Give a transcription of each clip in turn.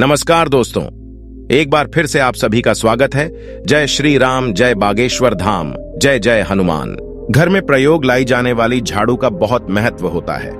नमस्कार दोस्तों, एक बार फिर से आप सभी का स्वागत है। जय श्री राम, जय बागेश्वर धाम, जय जय हनुमान। घर में प्रयोग लाई जाने वाली झाड़ू का बहुत महत्व होता है।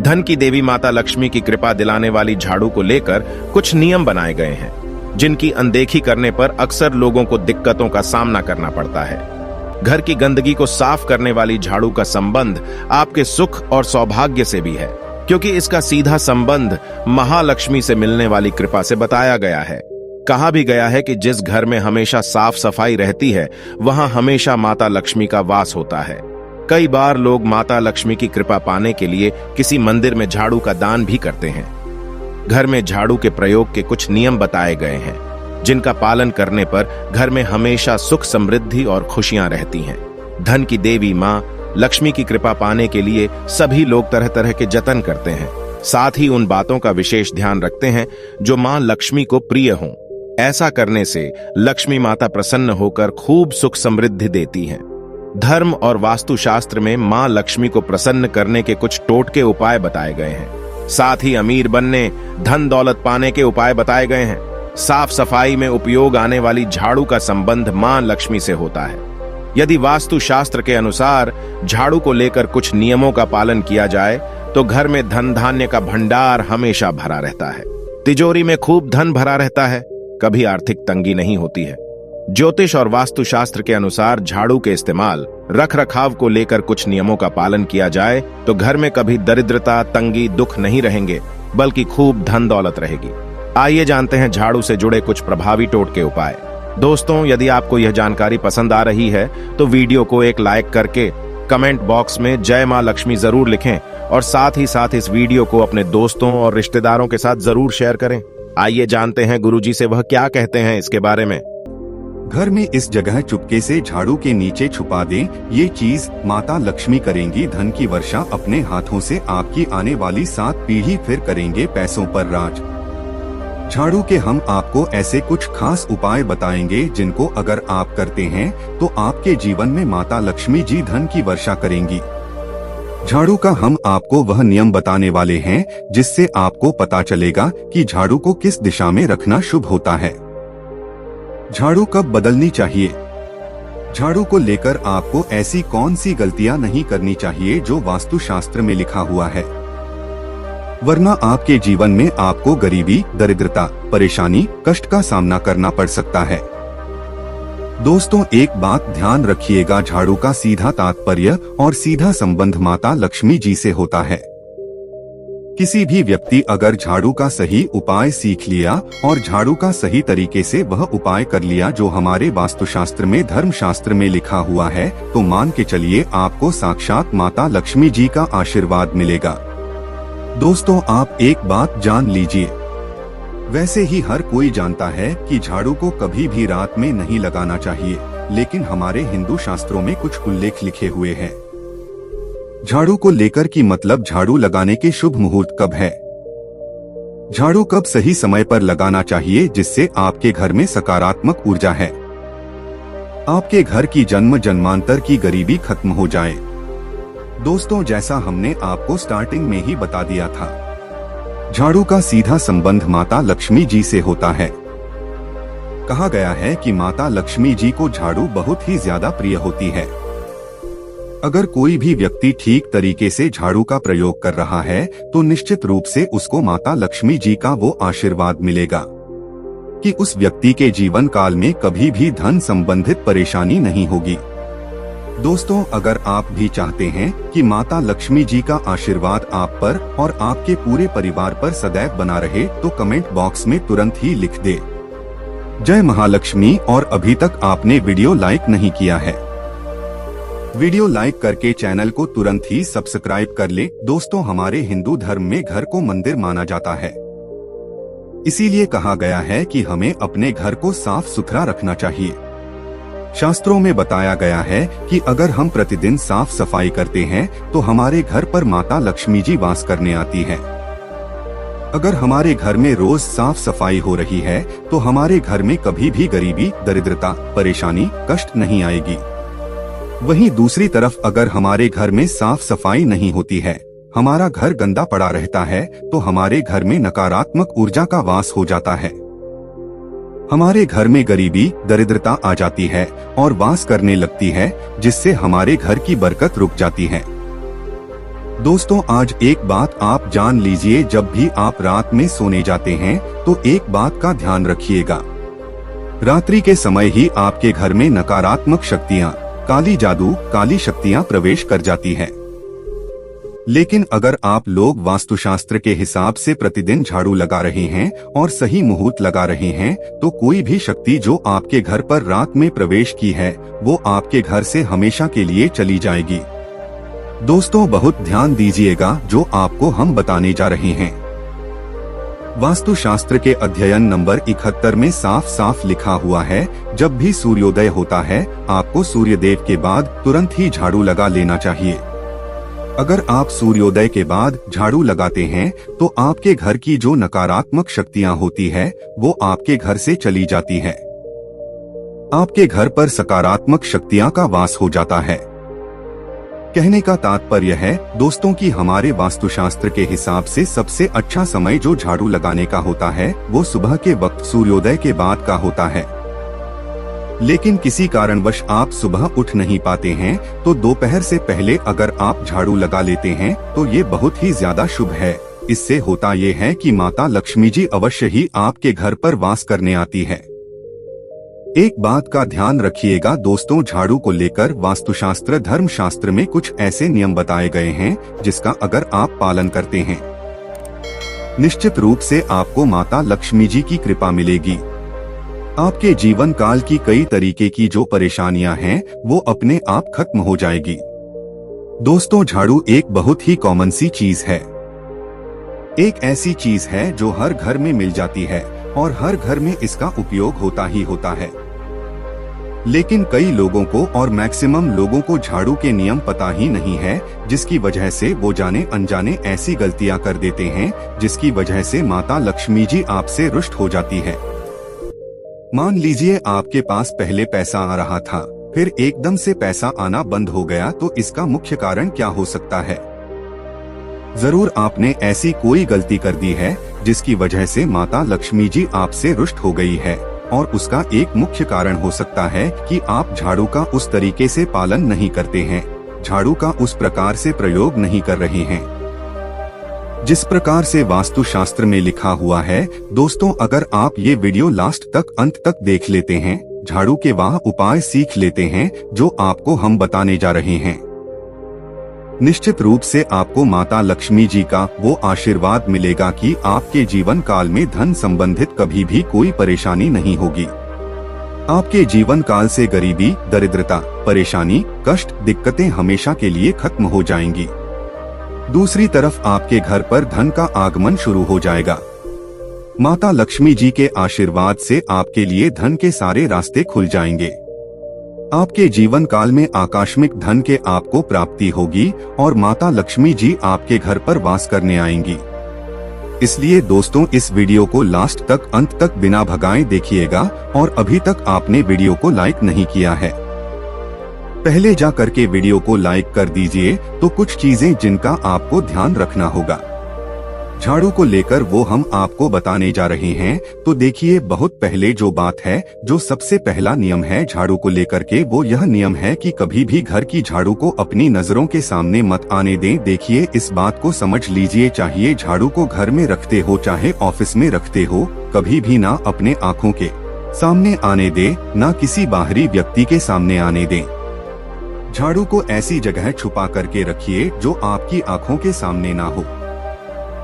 धन की देवी माता लक्ष्मी की कृपा दिलाने वाली झाड़ू को लेकर कुछ नियम बनाए गए हैं, जिनकी अनदेखी करने पर अक्सर लोगों को दिक्कतों का सामना करना पड़ता है। घर की गंदगी को साफ करने वाली झाड़ू का संबंध आपके सुख और सौभाग्य से भी है, क्योंकि इसका सीधा संबंध महालक्ष्मी से मिलने वाली कृपा से बताया गया है। कहा भी गया है कि जिस घर में हमेशा साफ सफाई रहती है, वहां हमेशा माता लक्ष्मी का वास होता है। कई बार लोग माता लक्ष्मी की कृपा पाने के लिए किसी मंदिर में झाड़ू का दान भी करते हैं। घर में झाड़ू के प्रयोग के कुछ नियम बताए गए हैं, जिनका पालन करने पर घर में हमेशा सुख, समृद्धि और खुशियां रहती हैं। धन की देवी मां लक्ष्मी की कृपा पाने के लिए सभी लोग तरह तरह के जतन करते हैं। साथ ही उन बातों का विशेष ध्यान रखते हैं जो मां लक्ष्मी को प्रिय हों। ऐसा करने से लक्ष्मी माता प्रसन्न होकर खूब सुख समृद्धि देती हैं। धर्म और वास्तुशास्त्र में मां लक्ष्मी को प्रसन्न करने के कुछ टोटके उपाय बताए गए हैं। साथ ही अमीर बनने, धन दौलत पाने के उपाय बताए गए हैं। साफ सफाई में उपयोग आने वाली झाड़ू का संबंध मां लक्ष्मी से होता है। यदि वास्तुशास्त्र के अनुसार झाड़ू को लेकर कुछ नियमों का पालन किया जाए तो घर में धन धान्य का भंडार हमेशा भरा रहता है। तिजोरी में खूब धन भरा रहता है, कभी आर्थिक तंगी नहीं होती है। ज्योतिष और वास्तुशास्त्र के अनुसार झाड़ू के इस्तेमाल, रख रखाव को लेकर कुछ नियमों का पालन किया जाए तो घर में कभी दरिद्रता, तंगी, दुख नहीं रहेंगे, बल्कि खूब धन दौलत रहेगी। आइए जानते हैं झाड़ू से जुड़े कुछ प्रभावी टोटके उपाय। दोस्तों, यदि आपको यह जानकारी पसंद आ रही है तो वीडियो को एक लाइक करके कमेंट बॉक्स में जय मां लक्ष्मी जरूर लिखें और साथ ही साथ इस वीडियो को अपने दोस्तों और रिश्तेदारों के साथ जरूर शेयर करें। आइए जानते हैं गुरुजी से वह क्या कहते हैं इसके बारे में। घर में इस जगह चुपके से झाड़ू के नीचे छुपा दें। ये चीज माता लक्ष्मी करेंगी धन की वर्षा अपने हाथों से आपकी आने वाली 7 पीढ़ी फिर करेंगे पैसों पर राज। झाड़ू के हम आपको ऐसे कुछ खास उपाय बताएंगे जिनको अगर आप करते हैं तो आपके जीवन में माता लक्ष्मी जी धन की वर्षा करेंगी। झाड़ू का हम आपको वह नियम बताने वाले हैं जिससे आपको पता चलेगा कि झाड़ू को किस दिशा में रखना शुभ होता है। झाड़ू कब बदलनी चाहिए। झाड़ू को लेकर आपको ऐसी कौन सी गलतियां नहीं करनी चाहिए जो वास्तुशास्त्र में लिखा हुआ है, वरना आपके जीवन में आपको गरीबी, दरिद्रता, परेशानी, कष्ट का सामना करना पड़ सकता है। दोस्तों, एक बात ध्यान रखिएगा, झाड़ू का सीधा तात्पर्य और सीधा संबंध माता लक्ष्मी जी से होता है। किसी भी व्यक्ति अगर झाड़ू का सही उपाय सीख लिया और झाड़ू का सही तरीके से वह उपाय कर लिया जो हमारे वास्तुशास्त्र में, धर्मशास्त्र में लिखा हुआ है, तो मान के चलिए आपको साक्षात माता लक्ष्मी जी का आशीर्वाद मिलेगा। दोस्तों, आप एक बात जान लीजिए, वैसे ही हर कोई जानता है कि झाड़ू को कभी भी रात में नहीं लगाना चाहिए, लेकिन हमारे हिंदू शास्त्रों में कुछ उल्लेख लिखे हुए हैं। झाड़ू को लेकर की मतलब झाड़ू लगाने के शुभ मुहूर्त कब है, झाड़ू कब सही समय पर लगाना चाहिए जिससे आपके घर में सकारात्मक ऊर्जा है, आपके घर की जन्म जन्मांतर की गरीबी खत्म हो जाए। दोस्तों, जैसा हमने आपको स्टार्टिंग में ही बता दिया था, झाड़ू का सीधा संबंध माता लक्ष्मी जी से होता है। कहा गया है कि माता लक्ष्मी जी को झाड़ू बहुत ही ज्यादा प्रिय होती है। अगर कोई भी व्यक्ति ठीक तरीके से झाड़ू का प्रयोग कर रहा है तो निश्चित रूप से उसको माता लक्ष्मी जी का वो आशीर्वाद मिलेगा कि उस व्यक्ति के जीवन काल में कभी भी धन संबंधित परेशानी नहीं होगी। दोस्तों, अगर आप भी चाहते हैं कि माता लक्ष्मी जी का आशीर्वाद आप पर और आपके पूरे परिवार पर सदैव बना रहे तो कमेंट बॉक्स में तुरंत ही लिख दे जय महालक्ष्मी। और अभी तक आपने वीडियो लाइक नहीं किया है, वीडियो लाइक करके चैनल को तुरंत ही सब्सक्राइब कर ले। दोस्तों, हमारे हिंदू धर्म में घर को मंदिर माना जाता है, इसीलिए कहा गया है कि हमें अपने घर को साफ सुथरा रखना चाहिए। शास्त्रों में बताया गया है कि अगर हम प्रतिदिन साफ सफाई करते हैं तो हमारे घर पर माता लक्ष्मी जी वास करने आती है। अगर हमारे घर में रोज साफ सफाई हो रही है तो हमारे घर में कभी भी गरीबी, दरिद्रता, परेशानी, कष्ट नहीं आएगी। वहीं दूसरी तरफ अगर हमारे घर में साफ सफाई नहीं होती है हमारा घर गंदा पड़ा रहता है तो हमारे घर में नकारात्मक ऊर्जा का वास हो जाता है। हमारे घर में गरीबी, दरिद्रता आ जाती है और वास करने लगती है, जिससे हमारे घर की बरकत रुक जाती है। दोस्तों, आज एक बात आप जान लीजिए, जब भी आप रात में सोने जाते हैं तो एक बात का ध्यान रखिएगा। रात्रि के समय ही आपके घर में नकारात्मक शक्तियाँ, काली जादू, काली शक्तियाँ प्रवेश कर जाती है। लेकिन अगर आप लोग वास्तुशास्त्र के हिसाब से प्रतिदिन झाड़ू लगा रहे हैं और सही मुहूर्त लगा रहे हैं तो कोई भी शक्ति जो आपके घर पर रात में प्रवेश की है वो आपके घर से हमेशा के लिए चली जाएगी। दोस्तों, बहुत ध्यान दीजिएगा जो आपको हम बताने जा रहे हैं। वास्तुशास्त्र के अध्ययन नंबर 71 में साफ साफ लिखा हुआ है, जब भी सूर्योदय होता है आपको सूर्यदेव के बाद तुरंत ही झाड़ू लगा लेना चाहिए। अगर आप सूर्योदय के बाद झाड़ू लगाते हैं तो आपके घर की जो नकारात्मक शक्तियां होती है वो आपके घर से चली जाती है। आपके घर पर सकारात्मक शक्तियां का वास हो जाता है। कहने का तात्पर्य है दोस्तों कि हमारे वास्तुशास्त्र के हिसाब से सबसे अच्छा समय जो झाड़ू लगाने का होता है वो सुबह के वक्त सूर्योदय के बाद का होता है। लेकिन किसी कारणवश आप सुबह उठ नहीं पाते हैं तो दोपहर से पहले अगर आप झाड़ू लगा लेते हैं तो ये बहुत ही ज्यादा शुभ है। इससे होता ये है कि माता लक्ष्मी जी अवश्य ही आपके घर पर वास करने आती है। एक बात का ध्यान रखिएगा दोस्तों, झाड़ू को लेकर वास्तुशास्त्र धर्मशास्त्र में कुछ ऐसे नियम बताए गए हैं जिसका अगर आप पालन करते हैं निश्चित रूप से आपको माता लक्ष्मी जी की कृपा मिलेगी। आपके जीवन काल की कई तरीके की जो परेशानियां हैं वो अपने आप खत्म हो जाएगी। दोस्तों, झाड़ू एक बहुत ही कॉमन सी चीज है। एक ऐसी चीज है जो हर घर में मिल जाती है और हर घर में इसका उपयोग होता ही होता है। लेकिन कई लोगों को और मैक्सिमम लोगों को झाड़ू के नियम पता ही नहीं है, जिसकी वजह से वो जाने अनजाने ऐसी गलतियां कर देते हैं जिसकी वजह से माता लक्ष्मी जी आपसे रुष्ट हो जाती है। मान लीजिए आपके पास पहले पैसा आ रहा था, फिर एकदम से पैसा आना बंद हो गया, तो इसका मुख्य कारण क्या हो सकता है? जरूर आपने ऐसी कोई गलती कर दी है जिसकी वजह से माता लक्ष्मी जी आपसे रुष्ट हो गई है, और उसका एक मुख्य कारण हो सकता है कि आप झाड़ू का उस तरीके से पालन नहीं करते हैं, झाड़ू का उस प्रकार से प्रयोग नहीं कर रहे हैं जिस प्रकार से वास्तुशास्त्र में लिखा हुआ है। दोस्तों, अगर आप ये वीडियो लास्ट तक अंत तक देख लेते हैं, झाड़ू के वह उपाय सीख लेते हैं जो आपको हम बताने जा रहे हैं, निश्चित रूप से आपको माता लक्ष्मी जी का वो आशीर्वाद मिलेगा कि आपके जीवन काल में धन संबंधित कभी भी कोई परेशानी नहीं होगी। आपके जीवन काल से गरीबी, दरिद्रता, परेशानी, कष्ट, दिक्कतें हमेशा के लिए खत्म हो जाएंगी। दूसरी तरफ आपके घर पर धन का आगमन शुरू हो जाएगा। माता लक्ष्मी जी के आशीर्वाद से आपके लिए धन के सारे रास्ते खुल जाएंगे। आपके जीवन काल में आकस्मिक धन के आपको प्राप्ति होगी और माता लक्ष्मी जी आपके घर पर वास करने आएंगी। इसलिए दोस्तों, इस वीडियो को लास्ट तक अंत तक बिना भगाए देखिएगा, और अभी तक आपने वीडियो को लाइक नहीं किया है पहले जा करके वीडियो को लाइक कर दीजिए। तो कुछ चीजें जिनका आपको ध्यान रखना होगा झाड़ू को लेकर वो हम आपको बताने जा रहे हैं। तो देखिए, बहुत पहले जो बात है, जो सबसे पहला नियम है झाड़ू को लेकर के, वो यह नियम है कि कभी भी घर की झाड़ू को अपनी नजरों के सामने मत आने दें। देखिए, इस बात को समझ लीजिए, चाहिए झाड़ू को घर में रखते हो चाहे ऑफिस में रखते हो, कभी भी ना अपने आँखों के सामने आने दे, ना किसी बाहरी व्यक्ति के सामने आने दें। झाड़ू को ऐसी जगह छुपा करके रखिए जो आपकी आंखों के सामने ना हो।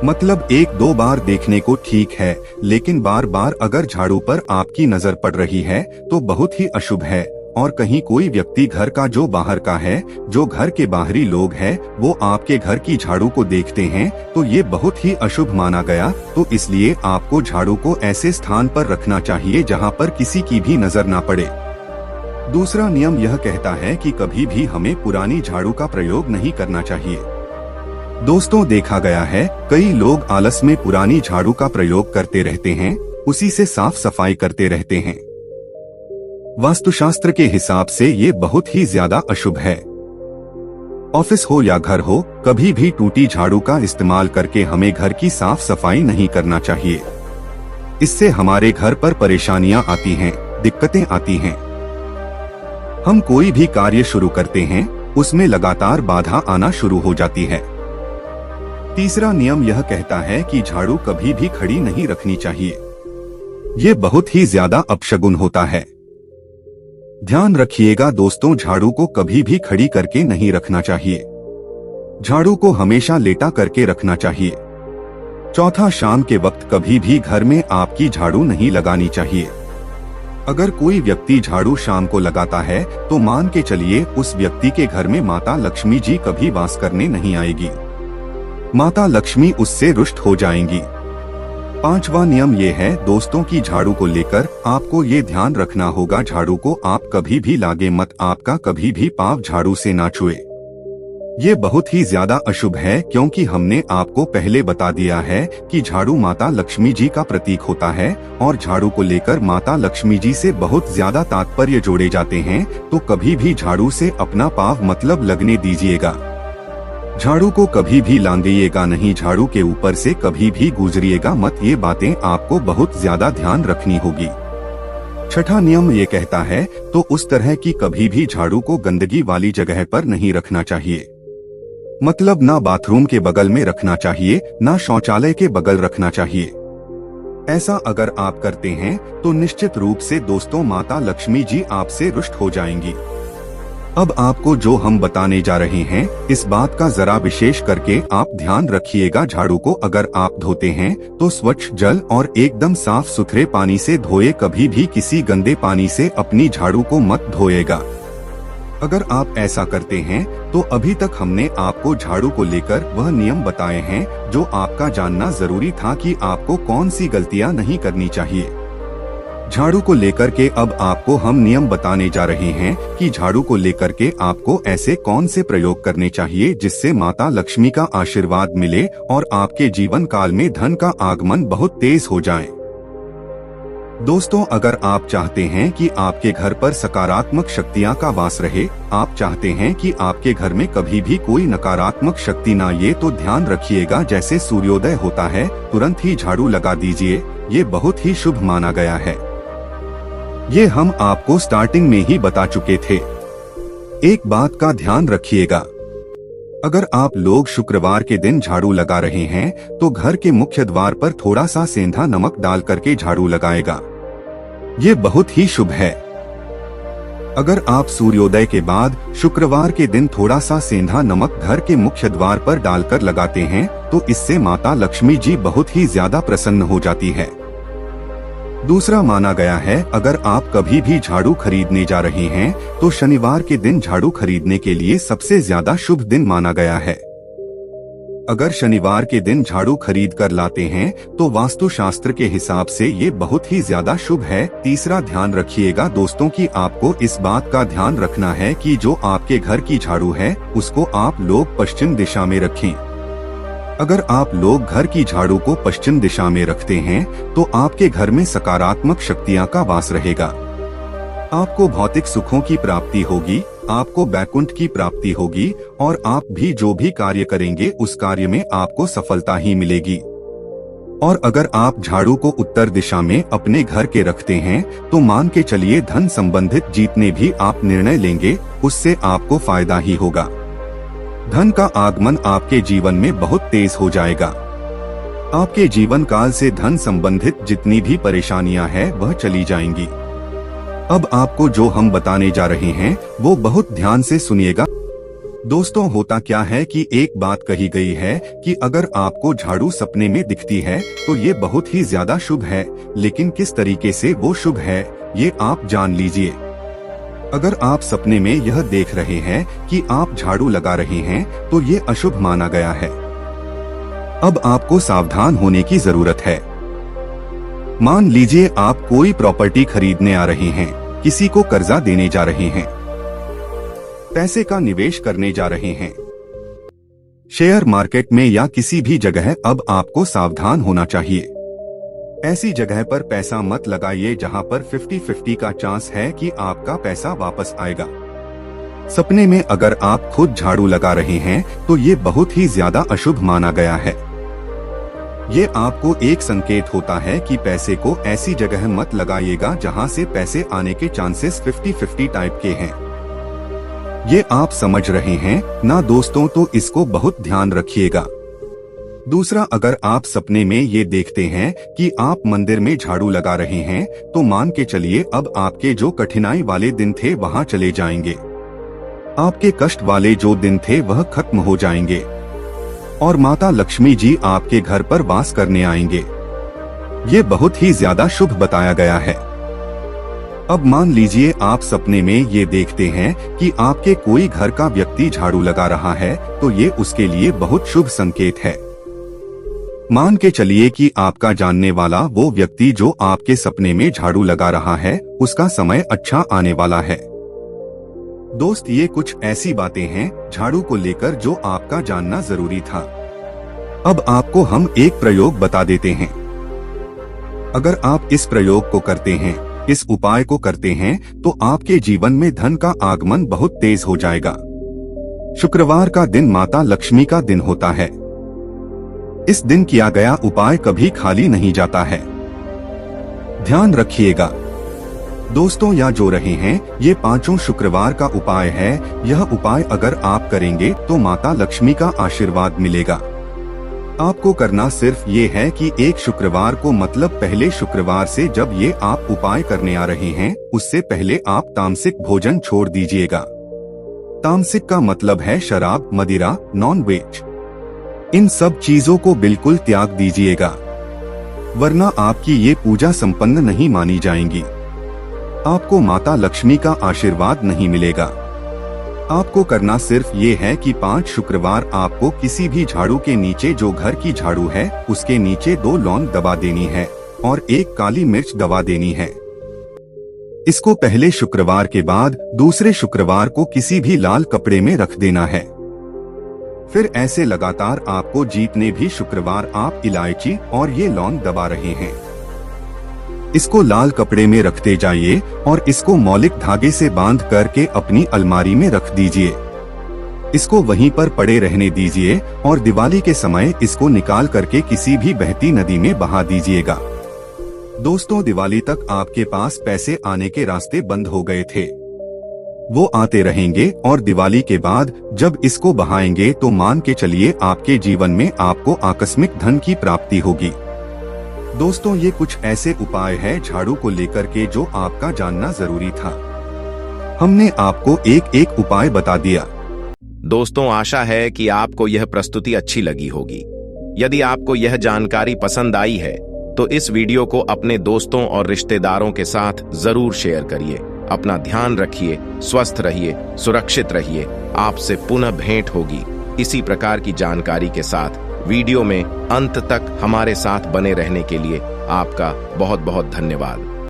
मतलब एक दो बार देखने को ठीक है, लेकिन बार बार अगर झाड़ू पर आपकी नजर पड़ रही है तो बहुत ही अशुभ है। और कहीं कोई व्यक्ति घर का जो बाहर का है, जो घर के बाहरी लोग हैं, वो आपके घर की झाड़ू को देखते हैं तो ये बहुत ही अशुभ माना गया। तो इसलिए आपको झाड़ू को ऐसे स्थान पर रखना चाहिए जहाँ पर किसी की भी नजर ना पड़े। दूसरा नियम यह कहता है कि कभी भी हमें पुरानी झाड़ू का प्रयोग नहीं करना चाहिए। दोस्तों, देखा गया है कई लोग आलस में पुरानी झाड़ू का प्रयोग करते रहते हैं, उसी से साफ सफाई करते रहते हैं। वास्तुशास्त्र के हिसाब से ये बहुत ही ज्यादा अशुभ है। ऑफिस हो या घर हो, कभी भी टूटी झाड़ू का इस्तेमाल करके हमें घर की साफ सफाई नहीं करना चाहिए। इससे हमारे घर पर परेशानियां आती हैं, दिक्कतें आती हैं। हम कोई भी कार्य शुरू करते हैं, उसमें लगातार बाधा आना शुरू हो जाती है। तीसरा नियम यह कहता है कि झाड़ू कभी भी खड़ी नहीं रखनी चाहिए। ये बहुत ही ज्यादा अपशगुन होता है। ध्यान रखिएगा दोस्तों, झाड़ू को कभी भी खड़ी करके नहीं रखना चाहिए। झाड़ू को हमेशा लेटा करके रखना चाहिए। चौथा, शाम के वक्त कभी भी घर में आपकी झाड़ू नहीं लगानी चाहिए। अगर कोई व्यक्ति झाड़ू शाम को लगाता है तो मान के चलिए उस व्यक्ति के घर में माता लक्ष्मी जी कभी वास करने नहीं आएगी। माता लक्ष्मी उससे रुष्ट हो जाएंगी। पांचवा नियम ये है दोस्तों की झाड़ू को लेकर आपको ये ध्यान रखना होगा, झाड़ू को आप कभी भी लागे मत, आपका कभी भी पांव झाड़ू से ना छुए। ये बहुत ही ज्यादा अशुभ है, क्योंकि हमने आपको पहले बता दिया है कि झाड़ू माता लक्ष्मी जी का प्रतीक होता है और झाड़ू को लेकर माता लक्ष्मी जी से बहुत ज्यादा तात्पर्य जोड़े जाते हैं। तो कभी भी झाड़ू से अपना पांव मतलब लगने दीजिएगा। झाड़ू को कभी भी लांघिएगा नहीं, झाड़ू के ऊपर से कभी भी गुजरिएगा मत। ये बातें आपको बहुत ज्यादा ध्यान रखनी होगी। छठा नियम ये कहता है तो उस तरह की कभी भी झाड़ू को गंदगी वाली जगह पर नहीं रखना चाहिए। मतलब ना बाथरूम के बगल में रखना चाहिए, ना शौचालय के बगल रखना चाहिए। ऐसा अगर आप करते हैं तो निश्चित रूप से दोस्तों माता लक्ष्मी जी आपसे रुष्ट हो जाएंगी। अब आपको जो हम बताने जा रहे हैं, इस बात का जरा विशेष करके आप ध्यान रखिएगा। झाड़ू को अगर आप धोते हैं तो स्वच्छ जल और एकदम साफ सुथरे पानी से धोए, कभी भी किसी गंदे पानी से अपनी झाड़ू को मत धोएगा। अगर आप ऐसा करते हैं तो अभी तक हमने आपको झाड़ू को लेकर वह नियम बताए हैं जो आपका जानना जरूरी था कि आपको कौन सी गलतियां नहीं करनी चाहिए। झाड़ू को लेकर के अब आपको हम नियम बताने जा रहे हैं कि झाड़ू को लेकर के आपको ऐसे कौन से प्रयोग करने चाहिए जिससे माता लक्ष्मी का आशीर्वाद मिले और आपके जीवन काल में धन का आगमन बहुत तेज हो जाए। दोस्तों, अगर आप चाहते हैं कि आपके घर पर सकारात्मक शक्तियां का वास रहे, आप चाहते हैं कि आपके घर में कभी भी कोई नकारात्मक शक्ति ना आए, तो ध्यान रखिएगा जैसे सूर्योदय होता है तुरंत ही झाड़ू लगा दीजिए। ये बहुत ही शुभ माना गया है। ये हम आपको स्टार्टिंग में ही बता चुके थे। एक बात का ध्यान रखिएगा, अगर आप लोग शुक्रवार के दिन झाड़ू लगा रहे हैं तो घर के मुख्य द्वार पर थोड़ा सा सेंधा नमक डाल करके झाड़ू लगाएगा। ये बहुत ही शुभ है। अगर आप सूर्योदय के बाद शुक्रवार के दिन थोड़ा सा सेंधा नमक घर के मुख्य द्वार पर डालकर लगाते हैं तो इससे माता लक्ष्मी जी बहुत ही ज्यादा प्रसन्न हो जाती है। दूसरा माना गया है, अगर आप कभी भी झाड़ू खरीदने जा रहे हैं तो शनिवार के दिन झाड़ू खरीदने के लिए सबसे ज्यादा शुभ दिन माना गया है। अगर शनिवार के दिन झाड़ू खरीद कर लाते हैं तो वास्तु शास्त्र के हिसाब से ये बहुत ही ज्यादा शुभ है। तीसरा, ध्यान रखिएगा दोस्तों कि आपको इस बात का ध्यान रखना है कि जो आपके घर की झाड़ू है उसको आप लोग पश्चिम दिशा में रखें। अगर आप लोग घर की झाड़ू को पश्चिम दिशा में रखते हैं तो आपके घर में सकारात्मक शक्तियां का वास रहेगा। आपको भौतिक सुखों की प्राप्ति होगी, आपको बैकुंठ की प्राप्ति होगी और आप भी जो भी कार्य करेंगे उस कार्य में आपको सफलता ही मिलेगी। और अगर आप झाड़ू को उत्तर दिशा में अपने घर के रखते हैं तो मान के चलिए धन संबंधित जितने भी आप निर्णय लेंगे उससे आपको फायदा ही होगा। धन का आगमन आपके जीवन में बहुत तेज हो जाएगा। आपके जीवन काल से धन संबंधित जितनी भी परेशानियां हैं वह चली जाएंगी। अब आपको जो हम बताने जा रहे हैं वो बहुत ध्यान से सुनिएगा। दोस्तों, होता क्या है कि एक बात कही गई है कि अगर आपको झाड़ू सपने में दिखती है तो ये बहुत ही ज्यादा शुभ है, लेकिन किस तरीके से वो शुभ है ये आप जान लीजिए। अगर आप सपने में यह देख रहे हैं कि आप झाड़ू लगा रहे हैं तो ये अशुभ माना गया है। अब आपको सावधान होने की जरूरत है। मान लीजिए आप कोई प्रॉपर्टी खरीदने आ रहे हैं, किसी को कर्जा देने जा रहे हैं, पैसे का निवेश करने जा रहे हैं, शेयर मार्केट में या किसी भी जगह, अब आपको सावधान होना चाहिए। ऐसी जगह पर पैसा मत लगाइए जहां पर 50-50 का चांस है कि आपका पैसा वापस आएगा। सपने में अगर आप खुद झाड़ू लगा रहे हैं तो ये बहुत ही ज्यादा अशुभ माना गया है। ये आपको एक संकेत होता है कि पैसे को ऐसी जगह मत लगाइएगा जहां से पैसे आने के चांसेस 50-50 टाइप के हैं। ये आप समझ रहे हैं ना दोस्तों, तो इसको बहुत ध्यान रखिएगा। दूसरा, अगर आप सपने में ये देखते हैं कि आप मंदिर में झाड़ू लगा रहे हैं तो मान के चलिए अब आपके जो कठिनाई वाले दिन थे वहां चले जाएंगे। आपके कष्ट वाले जो दिन थे वह खत्म हो जाएंगे और माता लक्ष्मी जी आपके घर पर वास करने आएंगे। ये बहुत ही ज्यादा शुभ बताया गया है। अब मान लीजिए आप सपने में ये देखते हैं कि आपके कोई घर का व्यक्ति झाड़ू लगा रहा है तो ये उसके लिए बहुत शुभ संकेत है। मान के चलिए कि आपका जानने वाला वो व्यक्ति जो आपके सपने में झाड़ू लगा रहा है उसका समय अच्छा आने वाला है। दोस्त, ये कुछ ऐसी बातें हैं झाड़ू को लेकर जो आपका जानना जरूरी था। अब आपको हम एक प्रयोग बता देते हैं। अगर आप इस प्रयोग को करते हैं, इस उपाय को करते हैं तो आपके जीवन में धन का आगमन बहुत तेज हो जाएगा। शुक्रवार का दिन माता लक्ष्मी का दिन होता है। इस दिन किया गया उपाय कभी खाली नहीं जाता है, ध्यान रखिएगा। दोस्तों, या जो रहे हैं ये 5 शुक्रवार का उपाय है। यह उपाय अगर आप करेंगे तो माता लक्ष्मी का आशीर्वाद मिलेगा। आपको करना सिर्फ ये है कि एक शुक्रवार को, मतलब पहले शुक्रवार से जब ये आप उपाय करने आ रहे हैं उससे पहले आप तामसिक भोजन छोड़ दीजिएगा। तामसिक का मतलब है शराब, मदिरा, नॉन वेज। इन सब चीजों को बिल्कुल त्याग दीजिएगा, वरना आपकी ये पूजा संपन्न नहीं मानी जाएंगी। आपको माता लक्ष्मी का आशीर्वाद नहीं मिलेगा। आपको करना सिर्फ ये है कि 5 शुक्रवार आपको किसी भी झाड़ू के नीचे, जो घर की झाड़ू है उसके नीचे 2 लौंग दबा देनी है और 1 काली मिर्च दबा देनी है। इसको पहले शुक्रवार के बाद दूसरे शुक्रवार को किसी भी लाल कपड़े में रख देना है। फिर ऐसे लगातार आपको जितने भी शुक्रवार आप इलायची और ये लौंग दबा रहे हैं, इसको लाल कपड़े में रखते जाइए और इसको मौलिक धागे से बांध करके अपनी अलमारी में रख दीजिए। इसको वहीं पर पड़े रहने दीजिए और दिवाली के समय इसको निकाल करके किसी भी बहती नदी में बहा दीजिएगा। दोस्तों, दिवाली तक आपके पास पैसे आने के रास्ते बंद हो गए थे, वो आते रहेंगे और दिवाली के बाद जब इसको बहाएंगे तो मान के चलिए आपके जीवन में आपको आकस्मिक धन की प्राप्ति होगी। दोस्तों, ये कुछ ऐसे उपाय है झाड़ू को लेकर के जो आपका जानना जरूरी था। हमने आपको एक एक उपाय बता दिया। दोस्तों, आशा है कि आपको यह प्रस्तुति अच्छी लगी होगी। यदि आपको यह जानकारी पसंद आई है तो इस वीडियो को अपने दोस्तों और रिश्तेदारों के साथ जरूर शेयर करिए। अपना ध्यान रखिए, स्वस्थ रहिए, सुरक्षित रहिए। आपसे पुनः भेंट होगी इसी प्रकार की जानकारी के साथ। वीडियो में अंत तक हमारे साथ बने रहने के लिए आपका बहुत बहुत धन्यवाद।